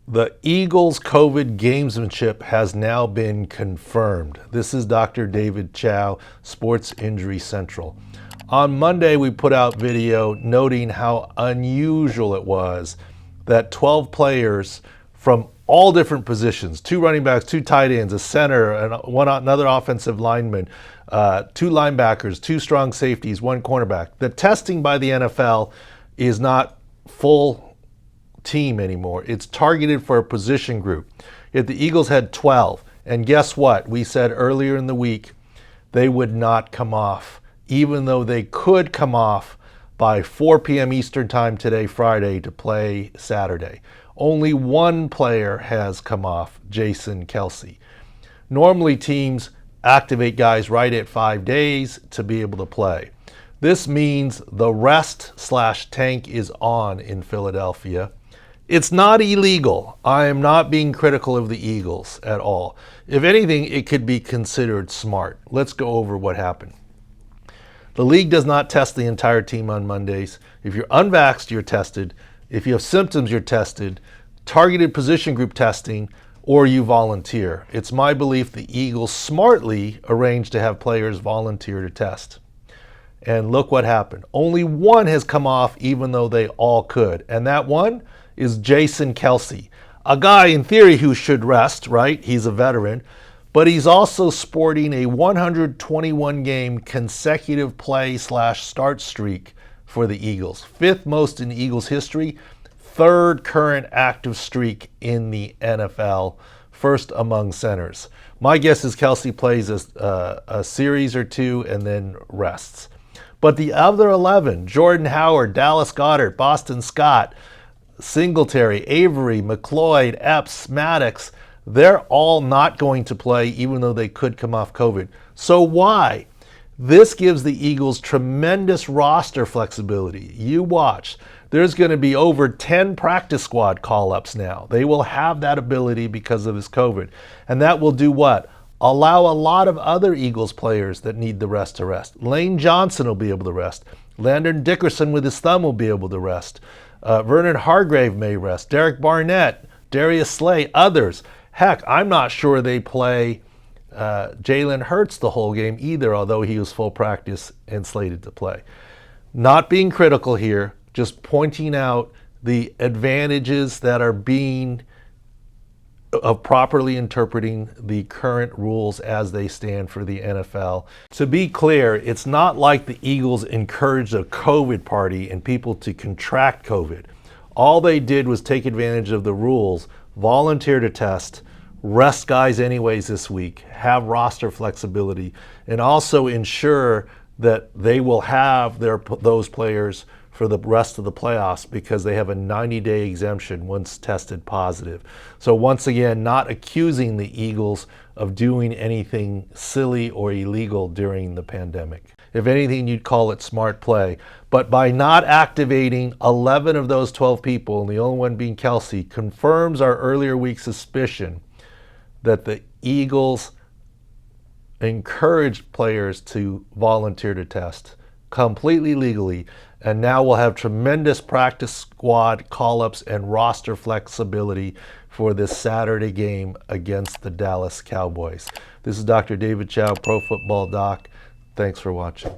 The Eagles' COVID gamesmanship has now been confirmed. This is Dr. David Chao, Sports Injury Central. On Monday, we put out video noting how unusual it was that 12 players from all different positions, 2 running backs, 2 tight ends, a center, and another offensive lineman, 2 linebackers, 2 strong safeties, 1 cornerback. The testing by the NFL is not full team anymore. It's targeted for a position group. Yet the Eagles had 12. And guess what? We said earlier in the week they would not come off, even though they could come off by 4 p.m. Eastern time today, Friday, to play Saturday. Only one player has come off, Jason Kelce. Normally teams activate guys right at 5 days to be able to play. This means the rest/tank is on in Philadelphia. It's not illegal. I am not being critical of the Eagles at all. If anything, it could be considered smart. Let's go over what happened. The league does not test the entire team on Mondays. If you're unvaxxed, you're tested. If you have symptoms, you're tested. Targeted position group testing, or you volunteer. It's my belief the Eagles smartly arranged to have players volunteer to test. And look what happened. Only one has come off, even though they all could. And that one is Jason Kelce, a guy in theory who should rest, right? He's a veteran, but he's also sporting a 121 game consecutive play/start streak for the Eagles. 5th most in Eagles history, 3rd current active streak in the NFL, 1st among centers. My guess is Kelce plays a series or 2 and then rests. But the other 11, Jordan Howard, Dallas Goedert, Boston Scott, Singletary, Avery, McLeod, Epps, Maddox, they're all not going to play even though they could come off COVID. So why? This gives the Eagles tremendous roster flexibility. You watch. There's going to be over 10 practice squad call-ups now. They will have that ability because of this COVID. And that will do what? Allow a lot of other Eagles players that need the rest to rest. Lane Johnson will be able to rest. Landon Dickerson with his thumb will be able to rest. Vernon Hargrave may rest. Derek Barnett, Darius Slay, others. Heck, I'm not sure they play Jalen Hurts the whole game either, although he was full practice and slated to play. Not being critical here, just pointing out the advantages that are being of properly interpreting the current rules as they stand for the NFL. To be clear, it's not like the Eagles encouraged a COVID party and people to contract COVID. All they did was take advantage of the rules, volunteer to test, rest guys anyways this week, have roster flexibility, and also ensure that they will have those players for the rest of the playoffs because they have a 90-day exemption once tested positive. So once again, not accusing the Eagles of doing anything silly or illegal during the pandemic. If anything, you'd call it smart play. But by not activating 11 of those 12 people, and the only one being Kelce, confirms our earlier week suspicion that the Eagles encouraged players to volunteer to test completely legally, and now we'll have tremendous practice squad call-ups and roster flexibility for this Saturday game against the Dallas Cowboys. This is Dr. David Chao, Pro Football Doc. Thanks for watching.